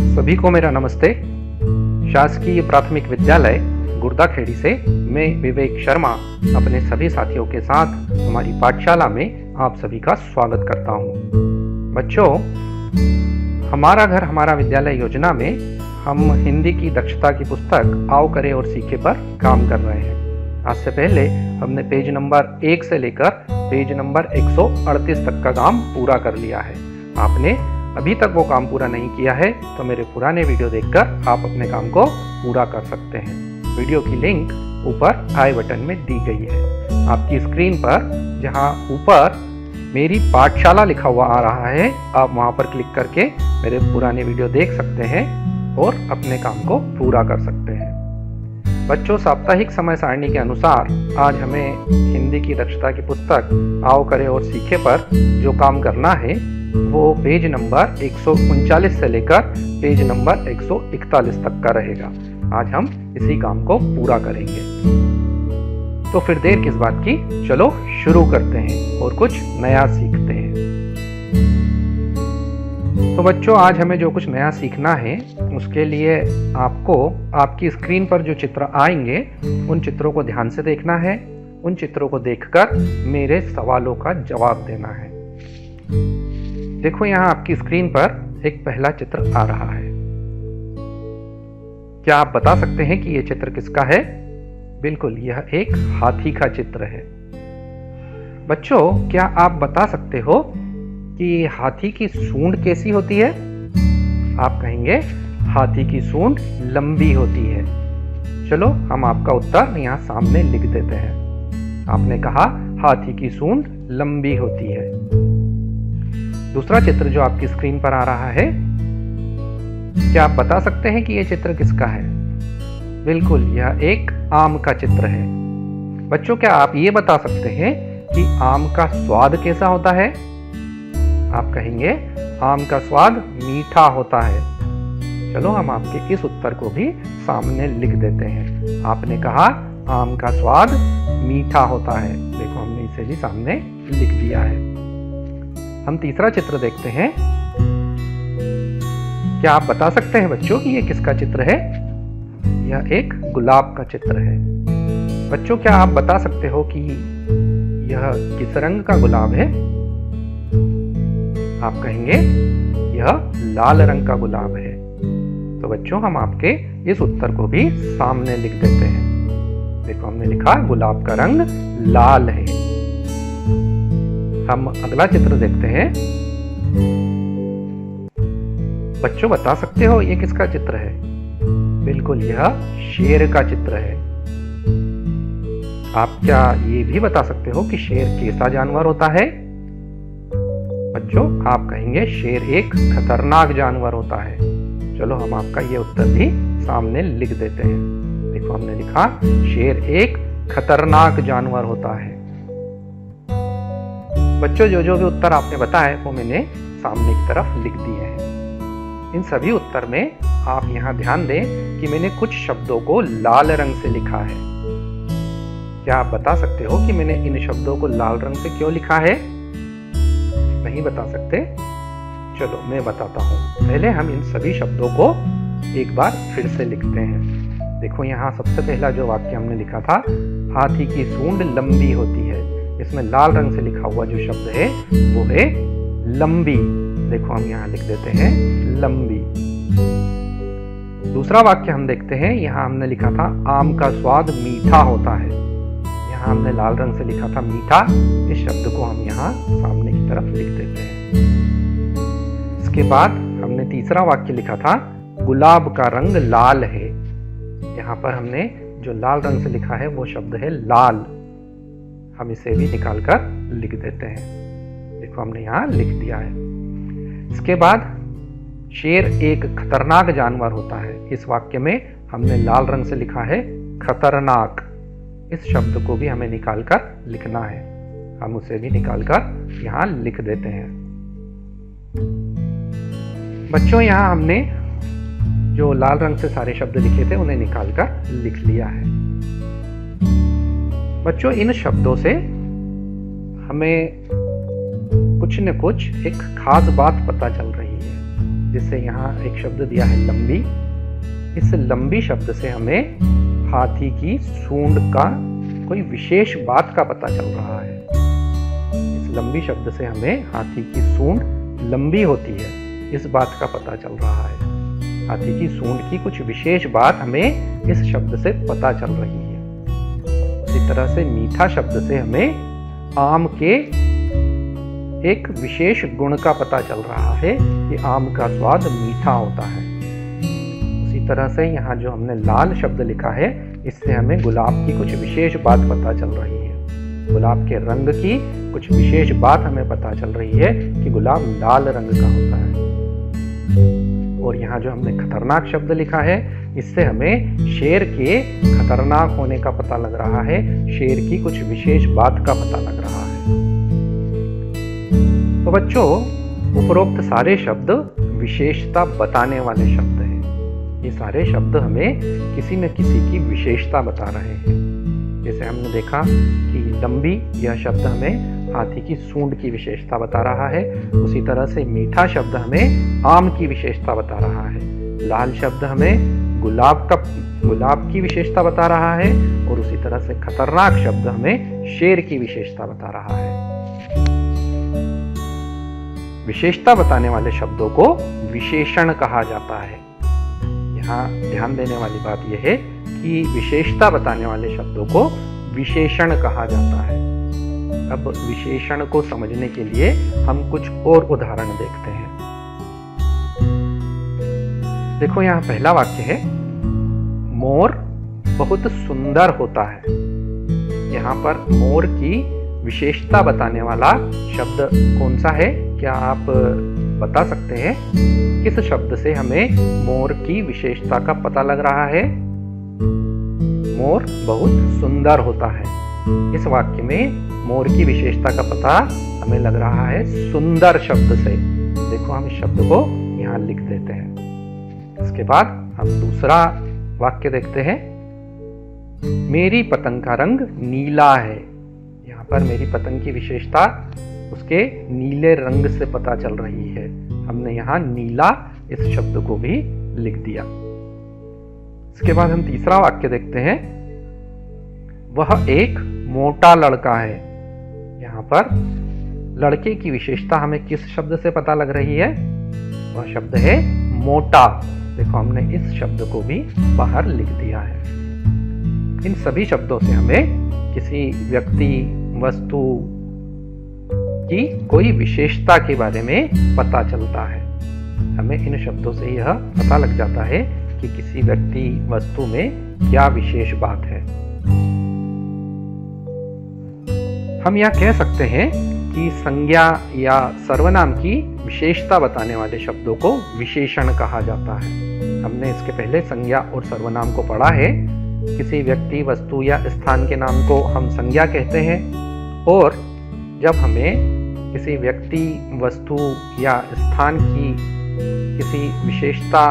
सभी को मेरा नमस्ते। शासकीय प्राथमिक विद्यालय गुर्दाखेड़ी से मैं विवेक शर्मा अपने सभी साथियों के साथ हमारी पाठशाला में आप सभी का स्वागत करता हूं। बच्चों, हमारा घर हमारा विद्यालय योजना में हम हिंदी की दक्षता की पुस्तक आओ करें और सीखे पर काम कर रहे हैं। आज से पहले हमने पेज नंबर 1 से लेकर पेज नंबर 138 तक का काम पूरा कर लिया है। आपने अभी तक वो काम पूरा नहीं किया है तो मेरे पुराने वीडियो देखकर आप अपने काम को पूरा कर सकते हैं। वीडियो की लिंक ऊपर आई बटन में दी गई है। आपकी स्क्रीन पर जहां ऊपर मेरी पाठशाला लिखा हुआ आ रहा है, आप वहां पर क्लिक करके मेरे पुराने वीडियो देख सकते हैं और अपने काम को पूरा कर सकते हैं। बच्चों, साप्ताहिक समय सारणी के अनुसार आज हमें हिंदी की दक्षता की पुस्तक आओ करें और सीखे पर जो काम करना है वो पेज नंबर 139 से लेकर पेज नंबर 141 तक का रहेगा। आज हम इसी काम को पूरा करेंगे। तो फिर देर किस बात की, चलो शुरू करते हैं और कुछ नया सीखते हैं। तो बच्चों, आज हमें जो कुछ नया सीखना है उसके लिए आपको आपकी स्क्रीन पर जो चित्र आएंगे उन चित्रों को ध्यान से देखना है। उन चित्रों को देखकर मेरे सवालों का जवाब देना है। देखो, यहाँ आपकी स्क्रीन पर एक पहला चित्र आ रहा है। क्या आप बता सकते हैं कि यह चित्र किसका है? बिल्कुल, यह एक हाथी का चित्र है। बच्चों, क्या आप बता सकते हो कि हाथी की सूंड कैसी होती है? आप कहेंगे हाथी की सूंड लंबी होती है। चलो, हम आपका उत्तर यहाँ सामने लिख देते हैं। आपने कहा हाथी की सूंड लंबी होती है। दूसरा चित्र जो आपकी स्क्रीन पर आ रहा है, क्या आप बता सकते हैं कि यह चित्र किसका है? बिल्कुल, यह एक आम का चित्र है। बच्चों, क्या आप ये बता सकते हैं कि आम का स्वाद कैसा होता है? आप कहेंगे आम का स्वाद मीठा होता है। चलो, हम आपके इस उत्तर को भी सामने लिख देते हैं। आपने कहा आम का स्वाद मीठा होता है। देखो, हमने इसे भी सामने लिख दिया है। हम तीसरा चित्र देखते हैं। क्या आप बता सकते हैं बच्चों कि यह किसका चित्र है? यह एक गुलाब का चित्र है। बच्चों, क्या आप बता सकते हो कि यह किस रंग का गुलाब है? आप कहेंगे यह लाल रंग का गुलाब है। तो बच्चों, हम आपके इस उत्तर को भी सामने लिख देते हैं। देखो, हमने लिखा गुलाब का रंग लाल है। हम अगला चित्र देखते हैं। बच्चों, बता सकते हो यह किसका चित्र है? बिल्कुल, यह शेर का चित्र है। आप क्या ये भी बता सकते हो कि शेर कैसा जानवर होता है? बच्चों, आप कहेंगे शेर एक खतरनाक जानवर होता है। चलो, हम आपका ये उत्तर भी सामने लिख देते हैं। देखो, हमने लिखा शेर एक खतरनाक जानवर होता है। बच्चों, जो जो भी उत्तर आपने बताए वो मैंने सामने की तरफ लिख दिए हैं। इन सभी उत्तर में आप यहाँ ध्यान दें कि मैंने कुछ शब्दों को लाल रंग से लिखा है। क्या आप बता सकते हो कि मैंने इन शब्दों को लाल रंग से क्यों लिखा है? नहीं बता सकते? चलो, मैं बताता हूँ। पहले हम इन सभी शब्दों को एक बार फिर से लिखते हैं। देखो, यहाँ सबसे पहला जो वाक्य हमने लिखा था, हाथी की सूंड लंबी होती है। इसमें लाल रंग से लिखा हुआ जो शब्द है वो है लंबी। देखो, हम यहाँ लिख देते हैं लंबी। दूसरा वाक्य हम देखते हैं। यहाँ हमने लिखा था आम का स्वाद मीठा होता है। यहाँ हमने लाल रंग से लिखा था मीठा। इस शब्द को हम यहाँ सामने की तरफ लिख देते हैं। इसके बाद हमने तीसरा वाक्य लिखा था गुलाब का रंग लाल है। यहाँ पर हमने जो लाल रंग से लिखा है वो शब्द है लाल। हम इसे भी निकालकर लिख देते हैं। देखो, हमने यहाँ लिख दिया है। इसके बाद शेर एक खतरनाक जानवर होता है। इस वाक्य में हमने लाल रंग से लिखा है खतरनाक। इस शब्द को भी हमें निकालकर लिखना है। हम उसे भी निकालकर यहाँ लिख देते हैं। बच्चों, यहाँ हमने जो लाल रंग से सारे शब्द लिखे थे उन्हें निकालकर लिख लिया है। बच्चों, इन शब्दों से हमें कुछ न कुछ एक खास बात पता चल रही है। जिससे यहाँ एक शब्द दिया है लंबी। इस लंबी शब्द से हमें हाथी की सूंड का कोई विशेष बात का पता चल रहा है। इस लंबी शब्द से हमें हाथी की सूंड लंबी होती है, इस बात का पता चल रहा है। हाथी की सूंड की कुछ विशेष बात हमें इस शब्द से पता चल रही है। इसी तरह से मीठा शब्द से हमें आम के एक विशेष गुण का पता चल रहा है कि आम का स्वाद मीठा होता है। उसी तरह से यहाँ जो हमने लाल शब्द लिखा है, इससे हमें गुलाब की कुछ विशेष बात पता चल रही है। गुलाब के रंग की कुछ विशेष बात हमें पता चल रही है कि गुलाब लाल रंग का होता है। और यहाँ जो हमने खतरनाक शब्द लिखा है, इससे हमें शेर के खतरनाक होने का पता लग रहा है, शेर की कुछ विशेष बात का पता लग रहा है। तो बच्चों, उपरोक्त सारे शब्द विशेषता बताने वाले शब्द हैं। ये सारे शब्द हमें किसी न किसी की विशेषता बता रहे हैं। जैसे हमने देखा कि लंबी यह शब्द हमें हाथी की सूंड की विशेषता बता रहा है। उसी तरह से मीठा शब्द हमें आम की विशेषता बता रहा है। लाल शब्द हमें गुलाब की विशेषता बता रहा है। और उसी तरह से खतरनाक शब्द हमें शेर की विशेषता बता रहा है। विशेषता बताने वाले शब्दों को विशेषण कहा जाता है। यहाँ ध्यान देने वाली बात यह है कि विशेषता बताने वाले शब्दों को विशेषण कहा जाता है। अब विशेषण को समझने के लिए हम कुछ और उदाहरण देखते हैं। देखो, यहाँ पहला वाक्य है, मोर बहुत सुंदर होता है। यहाँ पर मोर की विशेषता बताने वाला शब्द कौन सा है? क्या आप बता सकते हैं किस शब्द से हमें मोर की विशेषता का पता लग रहा है? मोर बहुत सुंदर होता है। इस वाक्य में मोर की विशेषता का पता हमें लग रहा है सुंदर शब्द से। देखो, हम इस शब्द को यहाँ लिख देते हैं। इसके बाद हम दूसरा वाक्य देखते हैं, मेरी पतंग का रंग नीला है। यहाँ पर मेरी पतंग की विशेषता उसके नीले रंग से पता चल रही है। हमने यहाँ नीला इस शब्द को भी लिख दिया। इसके बाद हम तीसरा वाक्य देखते हैं, वह एक मोटा लड़का है। यहाँ पर लड़के की विशेषता हमें किस शब्द से पता लग रही है? वह शब्द है मोटा। देखो, हमने इस शब्द को भी बाहर लिख दिया है। इन सभी शब्दों से हमें किसी व्यक्ति, वस्तु की कोई विशेषता के बारे में पता चलता है। हमें इन शब्दों से यह पता लग जाता है कि किसी व्यक्ति, वस्तु में क्या विशेष बात है। हम यह कह सकते हैं कि संज्ञा या सर्वनाम की विशेषता बताने वाले शब्दों को विशेषण कहा जाता है। हमने इसके पहले संज्ञा और सर्वनाम को पढ़ा है। किसी व्यक्ति, वस्तु या स्थान के नाम को हम संज्ञा कहते हैं, और जब हमें किसी व्यक्ति, वस्तु या स्थान की किसी विशेषता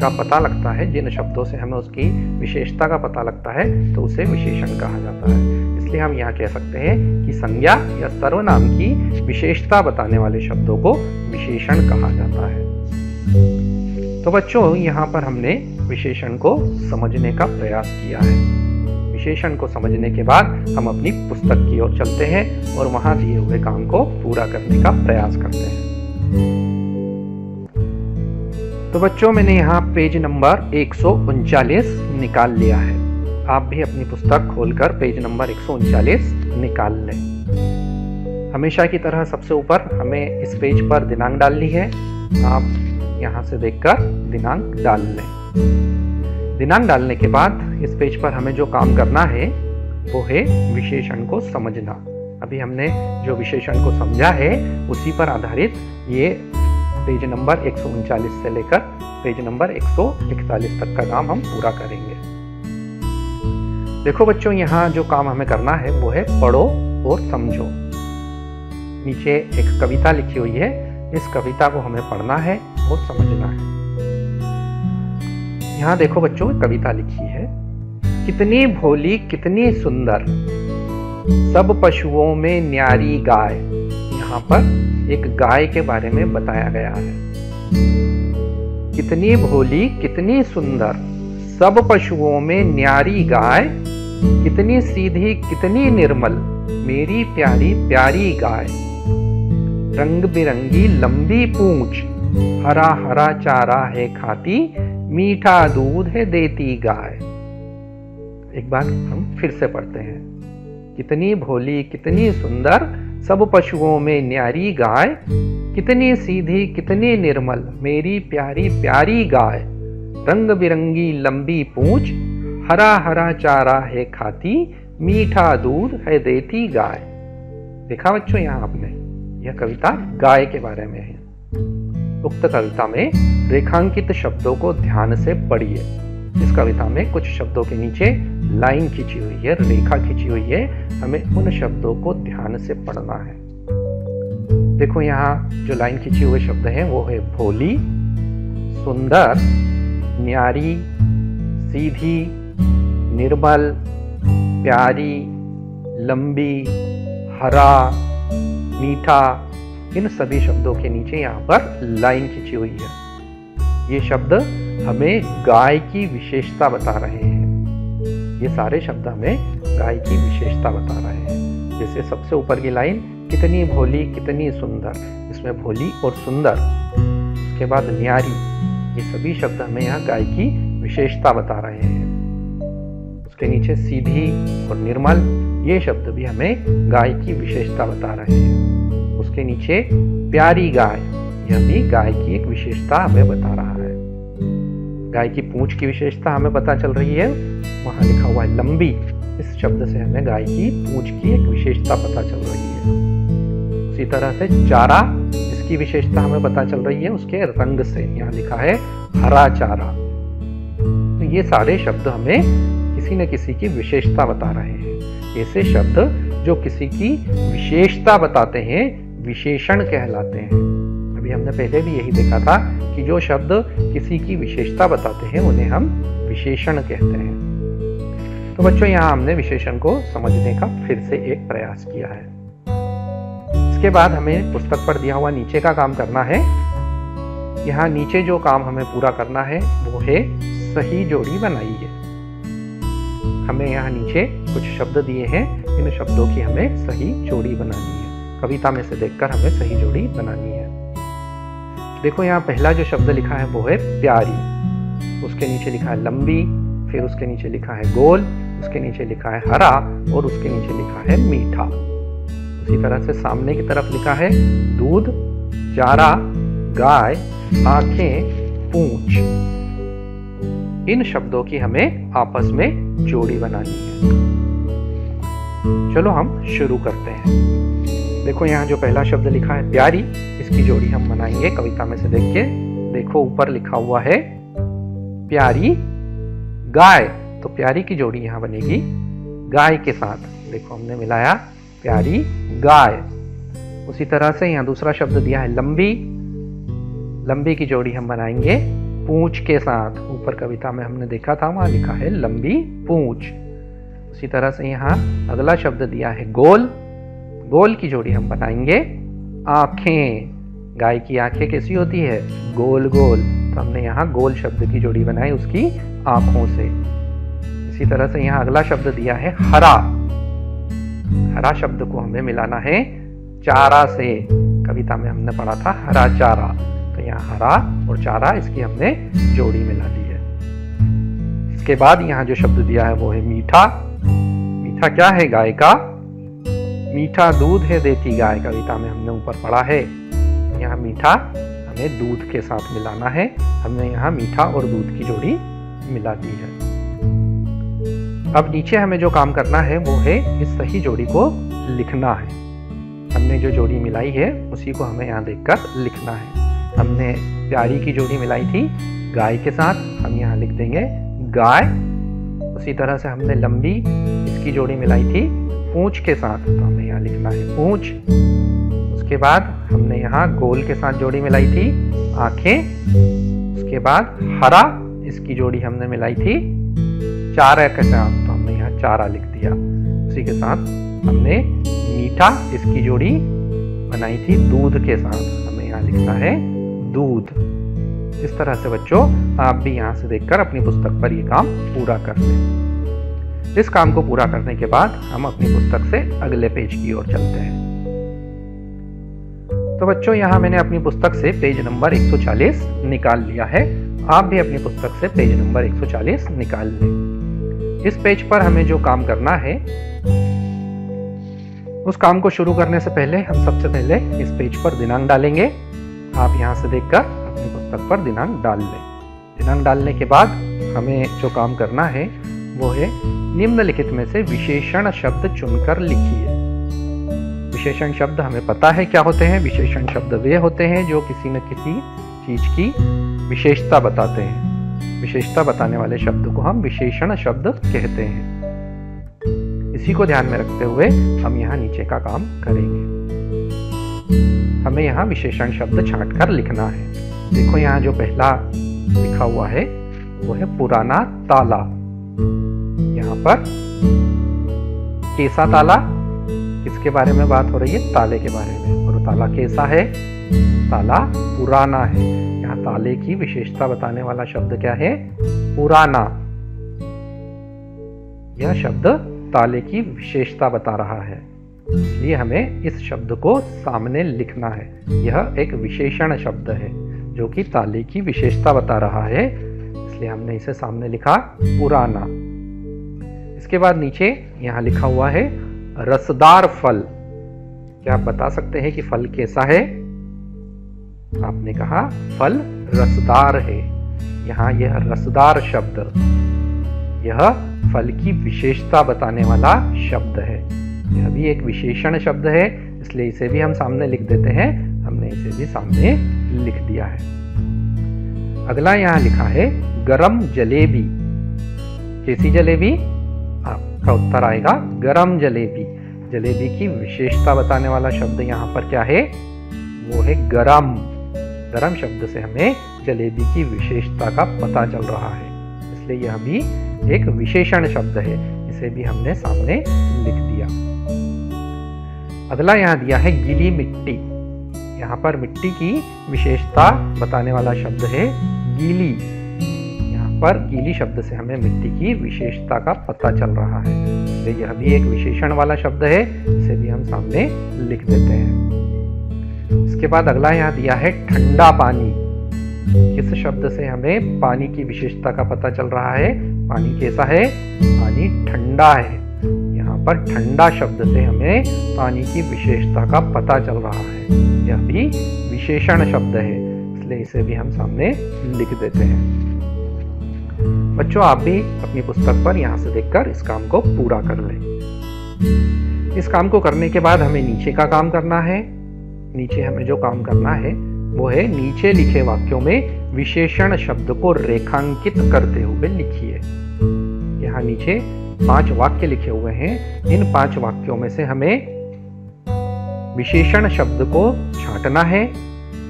का पता लगता है, जिन शब्दों से हमें उसकी विशेषता का पता लगता है, तो उसे विशेषण कहा जाता है। इसलिए हम यहाँ कह सकते हैं कि संज्ञा या सर्वनाम की विशेषता बताने वाले शब्दों को विशेषण कहा जाता है। तो बच्चों, यहाँ पर हमने विशेषण को समझने का प्रयास किया है। विशेषण को समझने के बाद हम अपनी पुस्तक की ओर चलते हैं और वहां दिए हुए काम को पूरा करने का प्रयास करते हैं। तो बच्चों, मैंने यहाँ पेज नंबर 139 निकाल लिया है। आप भी अपनी पुस्तक खोलकर पेज नंबर 139 निकाल लें। हमेशा की तरह सबसे ऊपर हमें इस पेज पर दिनांक डालनी है। आप यहाँ से देखकर दिनांक डाल लें। दिनांक डालने के बाद इस पेज पर हमें जो काम करना है वो है विशेषण को समझना। अभी हमने जो विशेषण को समझा है उसी पर आधारित ये पेज नंबर 139 से लेकर पेज नंबर 141 तक का काम हम पूरा करेंगे। देखो बच्चों, यहाँ जो काम हमें करना है वो है पढ़ो और समझो। नीचे एक कविता लिखी हुई है, इस कविता को हमें पढ़ना है और समझना है। यहाँ देखो बच्चों, कविता लिखी है, कितनी भोली कितनी सुंदर, सब पशुओं में न्यारी गाय। यहाँ पर एक गाय के बारे में बताया गया है। कितनी भोली कितनी सुंदर, सब पशुओं में न्यारी गाय, कितनी सीधी कितनी निर्मल, मेरी प्यारी प्यारी गाय। रंग बिरंगी लंबी पूंछ, हरा हरा चारा है खाती, मीठा दूध है देती गाय। एक बार हम फिर से पढ़ते हैं। कितनी भोली कितनी सुंदर, सब पशुओं में न्यारी गाय, कितनी सीधी कितनी निर्मल, मेरी प्यारी प्यारी गाय। रंग बिरंगी लंबी पूंछ, हरा हरा चारा है खाती, मीठा दूध है देती गाय। देखा बच्चों यहाँ आपने, यह कविता गाय के बारे में है। उक्त कविता में रेखांकित शब्दों को ध्यान से पढ़िए। इस कविता में कुछ शब्दों के नीचे लाइन खींची हुई है, रेखा खींची हुई है, हमें उन शब्दों को ध्यान से पढ़ना है। देखो यहाँ जो लाइन खींची हुए शब्द हैं वो है भोली, सुंदर, न्यारी, सीधी, निर्मल, प्यारी, लंबी, हरा, मीठा। इन सभी शब्दों के नीचे यहाँ पर लाइन खींची हुई है। ये शब्द हमें गाय की विशेषता बता रहे हैं। ये सारे शब्द हमें गाय की विशेषता बता रहे हैं। जैसे सबसे ऊपर की लाइन, कितनी भोली कितनी सुंदर, इसमें भोली और सुंदर, उसके बाद न्यारी, ये सभी शब्द हमें यहाँ गाय की विशेषता बता रहे हैं। उसके नीचे सीधी और निर्मल, ये शब्द भी हमें गाय की विशेषता बता रहे हैं। उसके नीचे प्यारी गाय, यह भी गाय की एक विशेषता हमें बता रहा है। गाय की पूंछ की विशेषता हमें पता चल रही है, वहां लिखा हुआ है लंबी। इस शब्द से हमें गाय की पूंछ की एक विशेषता पता चल रही है। उसी तरह से चारा, इसकी विशेषता हमें पता चल रही है उसके रंग से, यहाँ लिखा है हरा चारा। तो ये सारे शब्द हमें किसी न किसी की विशेषता बता रहे हैं। ऐसे शब्द जो किसी की विशेषता बताते हैं विशेषण कहलाते हैं। अभी हमने पहले भी यही देखा था कि जो शब्द किसी की विशेषता बताते हैं उन्हें हम विशेषण कहते हैं। तो बच्चों यहाँ हमने विशेषण को समझने का फिर से एक प्रयास किया है। इसके बाद हमें पुस्तक पर दिया हुआ नीचे का काम करना है। यहाँ नीचे जो काम हमें पूरा करना है वो है सही जोड़ी बनाइए। हमें यहाँ नीचे कुछ शब्द दिए हैं, इन शब्दों की हमें सही जोड़ी बनानी है। कविता में से देखकर हमें सही जोड़ी बनानी है। देखो यहाँ पहला जो शब्द लिखा है वो है प्यारी, उसके नीचे लिखा है लंबी, फिर उसके नीचे लिखा है गोल, उसके नीचे लिखा है हरा और उसके नीचे लिखा है मीठा। उसी तरह से सामने की तरफ लिखा है दूध, चारा, गाय, आंखें, पूंछ। इन शब्दों की हमें आपस में जोड़ी बनानी है। चलो हम शुरू करते हैं। देखो यहाँ जो पहला शब्द लिखा है प्यारी, इसकी जोड़ी हम बनाएंगे कविता में से देख के। देखो ऊपर लिखा हुआ है प्यारी गाय, तो प्यारी की जोड़ी यहाँ बनेगी गाय के साथ। देखो हमने मिलाया प्यारी गाय। उसी तरह से यहाँ दूसरा शब्द दिया है लंबी, लंबी की जोड़ी हम बनाएंगे पूंछ के साथ। ऊपर कविता में हमने देखा था वहां लिखा है लंबी पूंछ। उसी तरह से यहाँ अगला शब्द दिया है गोल, गोल की जोड़ी हम बनाएंगे आंखें। गाय की आंखें कैसी होती है? गोल गोल, तो हमने यहाँ गोल शब्द की जोड़ी बनाई उसकी आंखों से। इसी तरह से यहाँ अगला शब्द दिया है हरा, हरा शब्द को हमें मिलाना है चारा से। कविता में हमने पढ़ा था हरा चारा, तो यहाँ हरा और चारा इसकी हमने जोड़ी मिला दी है। इसके बाद यहाँ जो शब्द दिया है वो है मीठा। मीठा क्या है? गाय का मीठा दूध है देती गाय, कविता में हमने ऊपर पढ़ा है। यहाँ मीठा हमें दूध के साथ मिलाना है। हमने यहाँ मीठा और दूध की जोड़ी मिला दी है। अब नीचे हमें जो काम करना है वो है इस सही जोड़ी को लिखना है। हमने जो जोड़ी मिलाई है उसी को हमें यहाँ देखकर लिखना है। हमने प्यारी की जोड़ी मिलाई थी गाय के साथ, हम यहाँ लिख देंगे गाय। उसी तरह से हमने लंबी इसकी जोड़ी मिलाई थी पूंछ के साथ, तो हमें यहाँ लिखना है पूंछ। उसके बाद हमने यहाँ गोल के साथ जोड़ी मिलाई थी आंखें। उसके बाद हरा इसकी जोड़ी हमने मिलाई थी चारा के साथ, तो हमने यहाँ चारा लिख दिया। उसी के साथ हमने मीठा इसकी जोड़ी बनाई थी दूध के साथ, हमें यहाँ लिखना है दूध। इस तरह से बच्चों आप भी यहाँ से देखकर अपनी पुस्तक पर ये काम पूरा कर लें। इस काम को पूरा करने के बाद हम अपनी पुस्तक से अगले पेज की ओर चलते हैं। तो बच्चों यहाँ मैंने अपनी पुस्तक से पेज नंबर 140 निकाल लिया है। आप भी अपनी पुस्तक से पेज नंबर 140 निकाल लें। इस पेज पर हमें जो काम करना है, उस काम को शुरू करने से पहले हम सबसे पहले इस पेज पर दिनांक डालेंगे। आप यहाँ से देखकर अपनी पुस्तक पर दिनांक डाल लें। दिनांक डालने के बाद हमें जो काम करना है वो है निम्नलिखित में से विशेषण शब्द चुनकर लिखिए। विशेषण शब्द हमें पता है क्या होते हैं। विशेषण शब्द वे होते हैं जो किसी न किसी चीज की विशेषता बताते हैं। विशेषता बताने वाले शब्द को हम विशेषण शब्द कहते हैं। इसी को ध्यान में रखते हुए हम यहाँ नीचे का काम करेंगे। हमें यहाँ विशेषण शब्द छांटकर लिखना है। देखो यहाँ जो पहला लिखा हुआ है वो है पुराना ताला। यहाँ पर कैसा ताला, किसके बारे में बात हो रही है? ताले के बारे में। और ताला कैसा है? ताला पुराना है। यहाँ ताले की विशेषता बताने वाला शब्द क्या है? पुराना। यह शब्द ताले की विशेषता बता रहा है, इसलिए हमें इस शब्द को सामने लिखना है। यह एक विशेषण शब्द है जो कि ताले की विशेषता बता रहा है, इसलिए हमने इसे सामने लिखा पुराना। इसके बाद नीचे यहाँ लिखा हुआ है रसदार फल। क्या आप बता सकते हैं कि फल कैसा है? आपने कहा फल रसदार है। यहाँ यह रसदार शब्द, यह फल की विशेषता बताने वाला शब्द है। यह भी एक विशेषण शब्द है, इसलिए इसे भी हम सामने लिख देते हैं। हमने इसे भी सामने लिख दिया है। अगला यहाँ लिखा है गरम जलेबी। कैसी जलेबी? आपका उत्तर आएगा गरम जलेबी। जलेबी की विशेषता बताने वाला शब्द यहाँ पर क्या है? वो है गरम। गरम शब्द से हमें जलेबी की विशेषता का पता चल रहा है, इसलिए यह भी एक विशेषण शब्द है। इसे भी हमने सामने लिख दिया। अगला यहाँ दिया है गीली मिट्टी। यहाँ पर मिट्टी की विशेषता बताने वाला शब्द है गीली। यहाँ पर गीली शब्द से हमें मिट्टी की विशेषता का पता चल रहा है, इसलिए यह भी एक विशेषण वाला शब्द है। इसे भी हम सामने लिख देते हैं। इसके बाद अगला यहाँ दिया है ठंडा पानी। किस शब्द से हमें पानी की विशेषता का पता चल रहा है? पानी कैसा है? पानी ठंडा है। यहाँ पर ठंडा शब्द से हमें पानी की विशेषता का पता चल रहा है। यह भी विशेषण शब्द है, इसलिए इसे भी हम सामने लिख देते हैं। बच्चों आप भी अपनी पुस्तक पर यहाँ से देखकर इस काम को पूरा कर लें। इस काम को करने के बाद हमें नीचे का काम करना है। नीचे हमें जो काम करना है वो है नीचे लिखे वाक्यों में विशेषण शब्द को रेखांकित करते हुए लिखिए। यहाँ नीचे 5 वाक्य लिखे हुए हैं। इन 5 वाक्यों में से हमें विशेषण शब्द को छांटना है,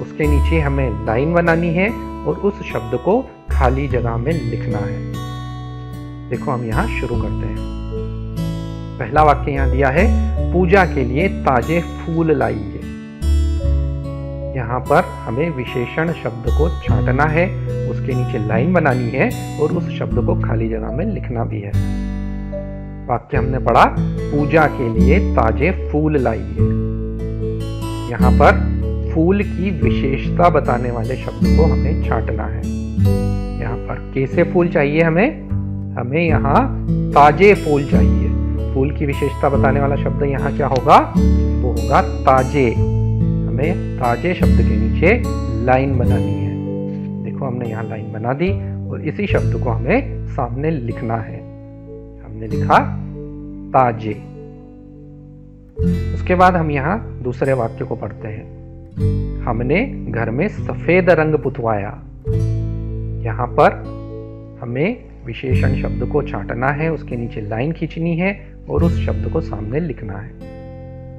उसके नीचे हमें लाइन बनानी है और उस शब्द को खाली जगह में लिखना है। देखो हम यहाँ शुरू करते हैं। पहला वाक्य यहाँ दिया है पूजा के लिए ताजे फूल लाइए। यहाँ पर हमें विशेषण शब्द को छांटना है, उसके नीचे लाइन बनानी है और उस शब्द को खाली जगह में लिखना भी है। वाक्य हमने पढ़ा पूजा के लिए ताजे फूल लाइए। यहाँ पर फूल की विशेषता बताने वाले शब्द को हमें छांटना है। यहाँ पर कैसे फूल चाहिए हमें यहाँ ताजे फूल चाहिए। फूल की विशेषता बताने वाला शब्द यहाँ क्या होगा? वो होगा ताजे। हमें ताजे शब्द के नीचे लाइन बनानी है। देखो हमने यहाँ लाइन बना दी और इसी शब्द को हमें सामने लिखना है। हमने लिखा ताजे। उसके बाद हम यहाँ दूसरे वाक्य को पढ़ते हैं। हमने घर में सफेद रंग पुतवाया। यहाँ पर हमें विशेषण शब्द को छांटना है, उसके नीचे लाइन खींचनी है और उस शब्द को सामने लिखना है।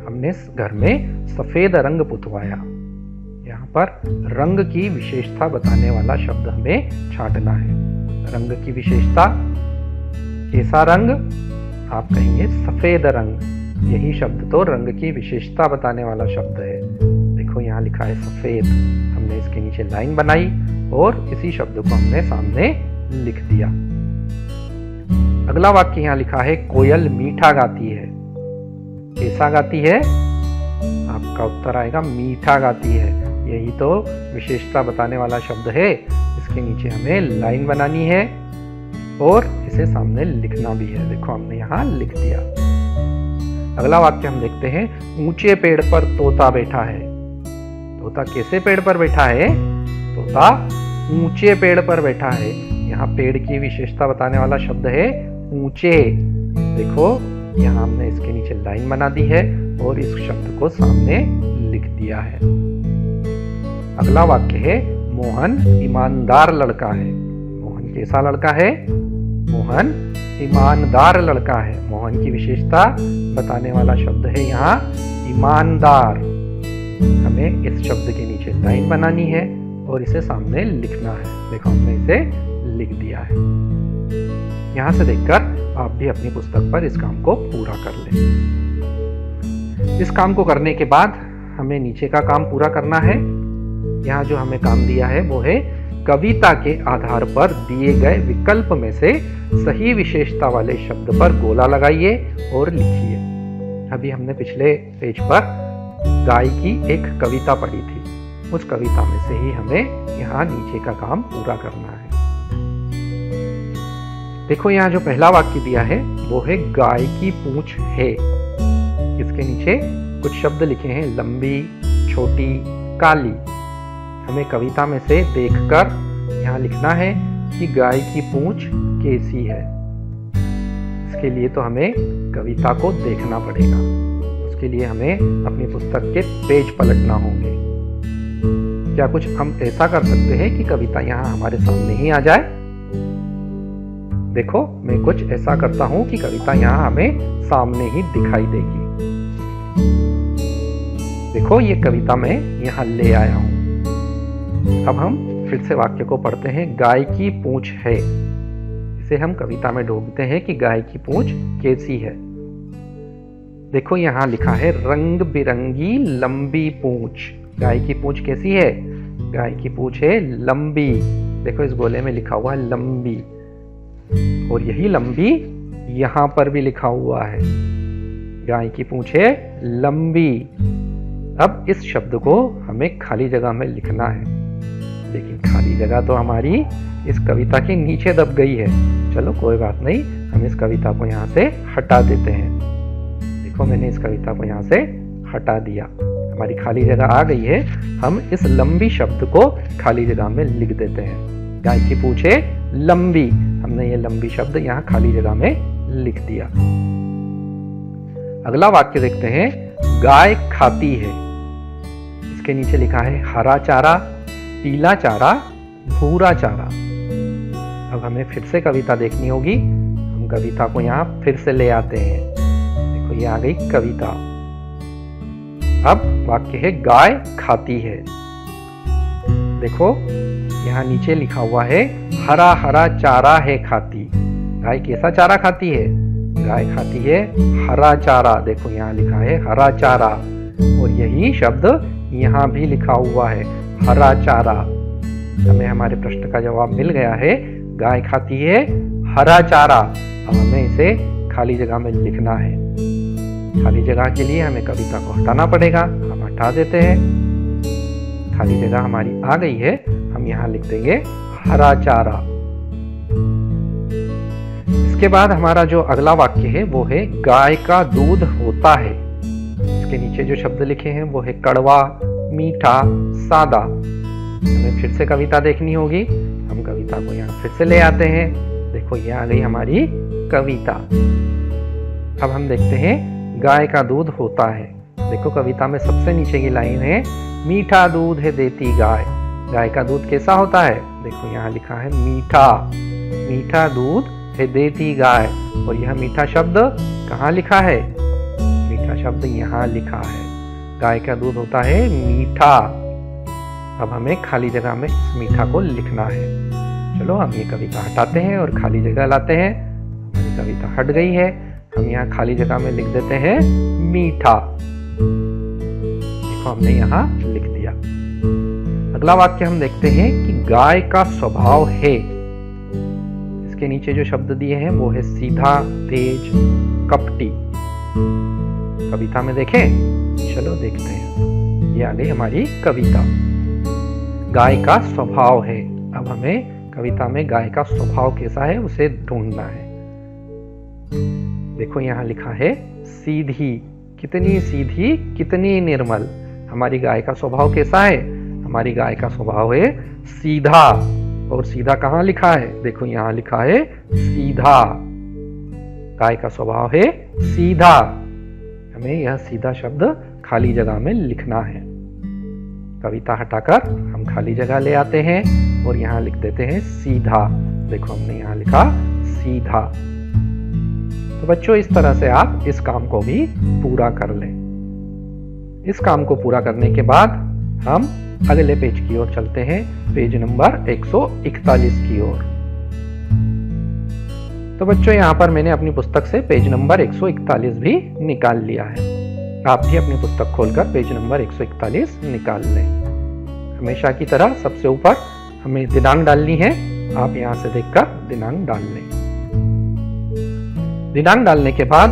हमने घर में सफेद रंग पुतवाया। यहाँ पर रंग की विशेषता बताने वाला शब्द हमें छांटना है। रंग की विशेषता कैसा रंग? आप कहेंगे सफेद रंग। यही शब्द तो रंग की विशेषता बताने वाला शब्द है। देखो यहाँ लिखा है सफेद। हमने इसके नीचे लाइन बनाई और इसी शब्द को हमने सामने लिख दिया। अगला वाक्य यहाँ लिखा है कोयल मीठा गाती है। कैसा गाती है? आपका उत्तर आएगा मीठा गाती है। यही तो विशेषता बताने वाला शब्द है। इसके नीचे हमें लाइन बनानी है और इसे सामने लिखना भी है। देखो हमने यहाँ लिख दिया। अगला वाक्य हम देखते हैं ऊंचे पेड़ पर तोता बैठा है। तोता कैसे पेड़ पर बैठा है? तोता ऊंचे पेड़ पर बैठा है। यहाँ पेड़ की विशेषता बताने वाला शब्द है ऊंचे। देखो यहाँ हमने इसके नीचे लाइन बना दी है और इस शब्द को सामने लिख दिया है। अगला वाक्य है मोहन ईमानदार लड़का है। मोहन कैसा लड़का है? मोहन ईमानदार लड़का है। मोहन की विशेषता बताने वाला शब्द है यहाँ ईमानदार। हमें इस शब्द के नीचे लाइन बनानी है और इसे सामने लिखना है। देखो हमने इसे लिख दिया है। यहाँ से देखकर आप भी अपनी पुस्तक पर इस काम को पूरा कर लें। इस काम को करने के बाद हमें नीचे का काम पूरा करना है। यहाँ जो हमें काम दिया है वो है कविता के आधार पर दिए गए विकल्प में से सही विशेषता वाले शब्द पर गोला लगाइए और लिखिए। अभी हमने पिछले पेज पर गाय की एक कविता पढ़ी थी। उस कविता में से ही हमें यहाँ नीचे का काम पूरा करना है। देखो यहाँ जो पहला वाक्य दिया है वो है गाय की पूंछ है। इसके नीचे कुछ शब्द लिखे हैं लंबी, छोटी, काली। हमें कविता में से देखकर यहाँ लिखना है कि गाय की पूंछ कैसी है। इसके लिए तो हमें कविता को देखना पड़ेगा। उसके लिए हमें अपनी पुस्तक के पेज पलटना होंगे। क्या कुछ हम ऐसा कर सकते हैं कि कविता यहाँ हमारे सामने ही आ जाए? देखो मैं कुछ ऐसा करता हूं कि कविता यहाँ हमें सामने ही दिखाई देगी। देखो ये कविता मैं यहाँ ले आया हूं। अब हम फिर से वाक्य को पढ़ते हैं। गाय की पूंछ है। इसे हम कविता में ढूंढते हैं कि गाय की पूंछ कैसी है। देखो यहाँ लिखा है रंग बिरंगी लंबी पूंछ। गाय की पूंछ कैसी है? गाय की पूंछ है लंबी। देखो इस गोले में लिखा हुआ है लंबी, और यही लंबी यहाँ पर भी लिखा हुआ है। गाय की पूंछ है लंबी। अब इस शब्द को हमें खाली जगह में लिखना है, लेकिन खाली जगह तो हमारी इस कविता के नीचे दब गई है। चलो कोई बात नहीं, हम इस कविता को यहाँ से हटा देते हैं। देखो मैंने इस कविता को यहाँ से हटा दिया। हमारी खाली जगह आ गई है। हम इस लंबी शब्द को खाली जगह में लिख देते हैं। गाय की पूंछ है लंबी। हमने ये लंबी शब्द यहाँ खाली जगह में लिख दिया। अगला वाक्य देखते हैं गाय खाती है। इसके नीचे लिखा है हरा चारा, पीला चारा, भूरा चारा। अब हमें फिर से कविता देखनी होगी। हम कविता को यहाँ फिर से ले आते हैं। देखो ये आ गई कविता। अब वाक्य है गाय खाती है। देखो यहाँ नीचे लिखा हुआ है हरा हरा चारा है खाती। गाय कैसा चारा खाती है? गाय खाती है हरा चारा। देखो यहाँ लिखा है हरा चारा, और यही शब्द यहाँ भी लिखा हुआ है हरा चारा। हमें हमारे प्रश्न का जवाब मिल गया है। गाय खाती है हरा चारा। अब हमें इसे खाली जगह में लिखना है। खाली जगह के लिए हमें कविता को हटाना पड़ेगा। हम हटा देते हैं। खाली जगह हमारी आ गई है। हम यहाँ लिख देंगे हरा चारा। इसके बाद हमारा जो अगला वाक्य है वो है गाय का दूध होता है। इसके नीचे जो शब्द लिखे हैं वो है कड़वा, मीठा, सादा। हमें फिर से कविता देखनी होगी। हम कविता को यहाँ फिर से ले आते हैं। देखो ये आ गई हमारी कविता। अब हम देखते हैं गाय का दूध होता है। देखो कविता में सबसे नीचे की लाइन है मीठा दूध है देती गाय। गाय का दूध कैसा होता है? देखो यहाँ लिखा है मीठा। मीठा दूध है देती गाय, और यह मीठा शब्द कहाँ लिखा है? मीठा शब्द यहाँ लिखा है। गाय का दूध होता है मीठा। अब हमें खाली जगह में इस मीठा को लिखना है। चलो हम ये कविता हटाते हैं और खाली जगह लाते हैं। हमारी कविता हट गई है। हम यहाँ खाली जगह में लिख देते हैं मीठा। देखो हमने यहाँ लिख दिया। अगला वाक्य हम देखते हैं कि गाय का स्वभाव है। इसके नीचे जो शब्द दिए हैं वो है सीधा, तेज, कपटी। कविता में देखें, चलो देखते हैं। ये आ गई हमारी कविता। गाय का स्वभाव है। अब हमें कविता में गाय का स्वभाव कैसा है उसे ढूंढना है। देखो यहाँ लिखा है सीधी, कितनी सीधी, कितनी निर्मल। हमारी गाय का स्वभाव कैसा है? हमारी गाय का स्वभाव है सीधा। और सीधा कहाँ लिखा है? देखो यहाँ लिखा है सीधा। गाय का स्वभाव है सीधा। हमें यह सीधा शब्द खाली जगह में लिखना है। कविता हटाकर हम खाली जगह ले आते हैं और यहाँ लिख देते हैं सीधा। देखो हमने यहाँ लिखा सीधा। तो बच्चों, इस तरह से आप इस काम को भी पूरा कर लें। इस काम को पूरा करने के बाद हम अगले पेज की ओर चलते हैं, पेज नंबर 141 की ओर। तो बच्चों, यहाँ पर मैंने अपनी पुस्तक से पेज नंबर 141 भी निकाल लिया है। आप भी अपनी पुस्तक खोलकर पेज नंबर 141 निकाल लें। हमेशा की तरह सबसे ऊपर हमें दिनांक डालनी है। आप यहाँ से देखकर दिनांक डाल लें। दिनांक डालने के बाद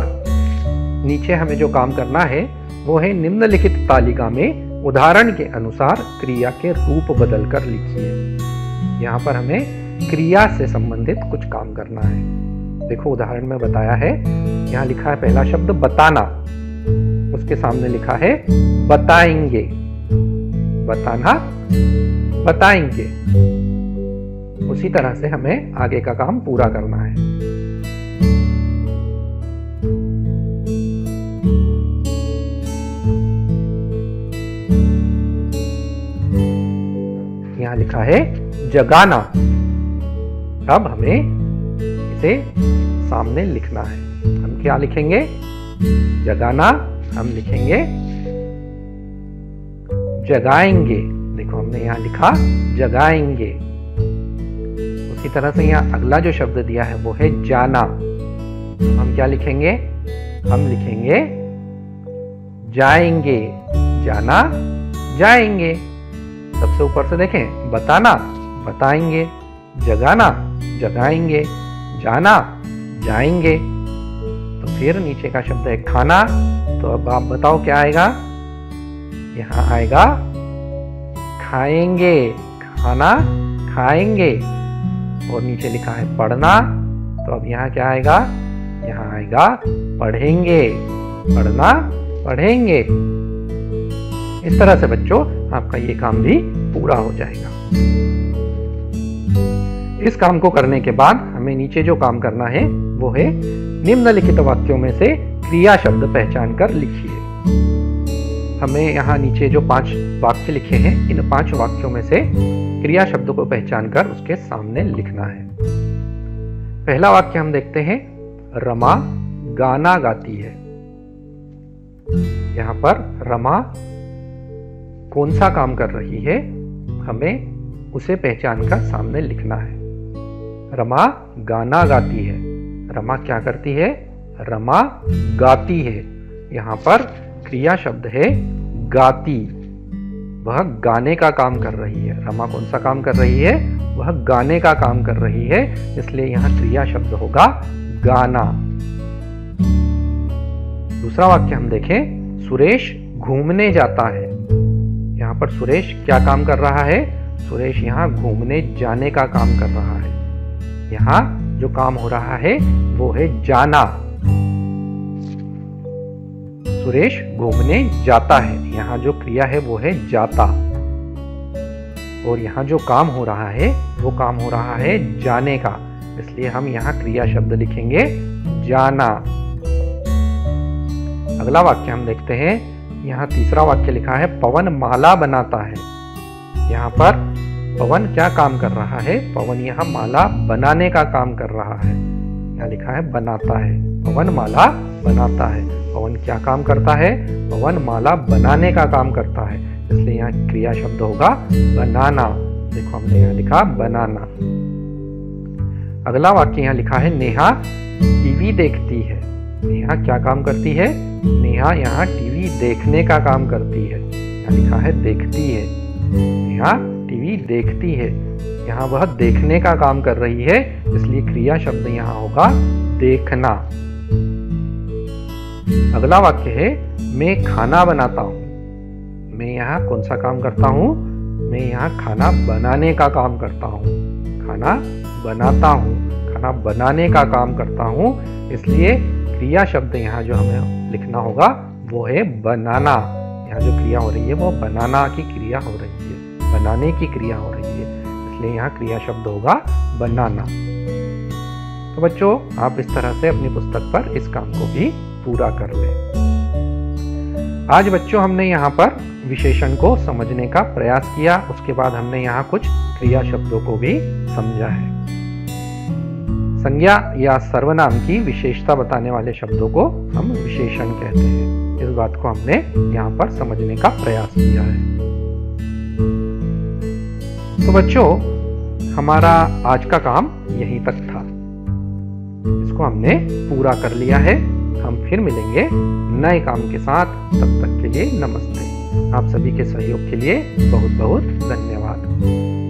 नीचे हमें जो काम करना है वो है निम्नलिखित तालिका में उदाहरण के अनुसार क्रिया के रूप बदलकर लिखिए। यहाँ पर हमें क्रिया से संबंधित कुछ काम करना है। देखो उदाहरण में बताया है, यहाँ लिखा है पहला शब्द बताना, उसके सामने लिखा है बताएंगे। बताना, बताएंगे। उसी तरह से हमें आगे का काम पूरा करना है। यहाँ लिखा है जगाना। अब हमें इसे सामने लिखना है। हम क्या लिखेंगे? जगाना। हम लिखेंगे जगाएंगे। देखो हमने यहाँ लिखा जगाएंगे। उसी तरह से यहाँ अगला जो शब्द दिया है वो है जाना। हम क्या लिखेंगे? हम लिखेंगे जाएंगे। जाना, जाएंगे। सबसे ऊपर से देखें, बताना, बताएंगे, जगाना, जगाएंगे, जाना, जाएंगे। तो फिर नीचे का शब्द है खाना। तो अब आप बताओ क्या आएगा? यहाँ आएगा खाएंगे। खाना, खाएंगे। और नीचे लिखा है पढ़ना। तो अब यहाँ क्या आएगा? यहाँ आएगा पढ़ेंगे। पढ़ना, पढ़ेंगे। इस तरह से बच्चों आपका ये काम भी पूरा हो जाएगा। इस काम को करने के बाद हमें नीचे जो काम करना है वो है निम्नलिखित वाक्यों में से क्रिया शब्द पहचान कर लिखिए। हमें यहाँ नीचे जो 5 वाक्य लिखे हैं, इन 5 वाक्यों में से क्रिया शब्द को पहचान कर उसके सामने लिखना है। पहला वाक्य हम देखते हैं, रमा गाना गाती है। यहाँ पर रमा कौन सा काम कर रही है, हमें उसे पहचान कर सामने लिखना है। रमा गाना गाती है। रमा क्या करती है? रमा गाती है। यहाँ पर क्रिया शब्द है गाती। वह गाने का काम कर रही है। रमा कौन सा काम कर रही है? वह गाने का काम कर रही है, इसलिए यहाँ क्रिया शब्द होगा गाना। दूसरा वाक्य हम देखें, सुरेश घूमने जाता है। यहाँ पर सुरेश क्या काम कर रहा है? सुरेश यहाँ घूमने जाने का काम कर रहा है। यहाँ जो काम हो रहा है वो है जाना। सुरेश घूमने जाता है। यहाँ जो क्रिया है वो है जाता। और यहाँ जो काम हो रहा है वो काम हो रहा है जाने का, इसलिए हम यहाँ क्रिया शब्द लिखेंगे जाना। अगला वाक्य हम देखते हैं, यहाँ तीसरा वाक्य लिखा है पवन माला बनाता है। यहाँ पर पवन क्या काम कर रहा है? पवन यहाँ माला बनाने का काम कर रहा है। यहाँ लिखा है बनाता है। पवन माला बनाता है। पवन क्या काम करता है? पवन माला बनाने का काम करता है, इसलिए यहाँ क्रिया शब्द होगा बनाना। देखो हमने यहाँ लिखा बनाना। अगला वाक्य यहाँ लिखा है नेहा टीवी देखती है। नेहा क्या काम करती है? नेहा यहाँ टीवी देखने का काम करती है। यहाँ लिखा है देखती है। नेहा टीवी देखती है। यहाँ वह देखने का काम कर रही है, इसलिए क्रिया शब्द यहाँ होगा देखना। अगला वाक्य है मैं खाना बनाता हूँ। मैं यहाँ कौन सा काम करता हूँ? मैं यहाँ खाना बनाने का काम करता हूँ। खाना बनाता हूँ, खाना बनाने का काम करता हूँ, इसलिए क्रिया शब्द यहाँ जो हमें लिखना होगा वो है बनाना। यहाँ जो क्रिया हो रही है वो बनाना की क्रिया हो रही है, बनाने की क्रिया हो रही है, इसलिए यहाँ क्रिया शब्द होगा बनाना। तो बच्चों, आप इस तरह से अपनी पुस्तक पर इस काम को भी पूरा कर लें। आज बच्चों हमने यहाँ पर विशेषण को समझने का प्रयास किया, उसके बाद हमने यहाँ कुछ क्रिया शब्दों को भी समझा है। संज्ञा या सर्वनाम की विशेषता बताने वाले शब्दों को हम विशेषण कहते हैं। इस बात को हमने यहाँ पर समझने का प्रयास किया है। तो बच्चों, हमारा आज का काम यहीं तक था। इसको हमने पूरा कर लिया है। हम फिर मिलेंगे नए काम के साथ। तब तक के लिए नमस्ते। आप सभी के सहयोग के लिए बहुत बहुत धन्यवाद।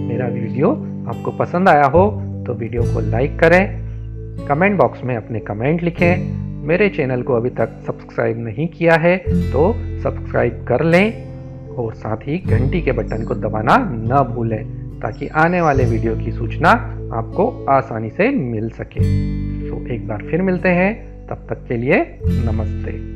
मेरा वीडियो आपको पसंद आया हो तो वीडियो को लाइक करें, कमेंट बॉक्स में अपने कमेंट लिखें। मेरे चैनल को अभी तक सब्सक्राइब नहीं किया है तो सब्सक्राइब कर लें और साथ ही घंटी के बटन को दबाना न भूलें, ताकि आने वाले वीडियो की सूचना आपको आसानी से मिल सके। तो एक बार फिर मिलते हैं, तब तक के लिए नमस्ते।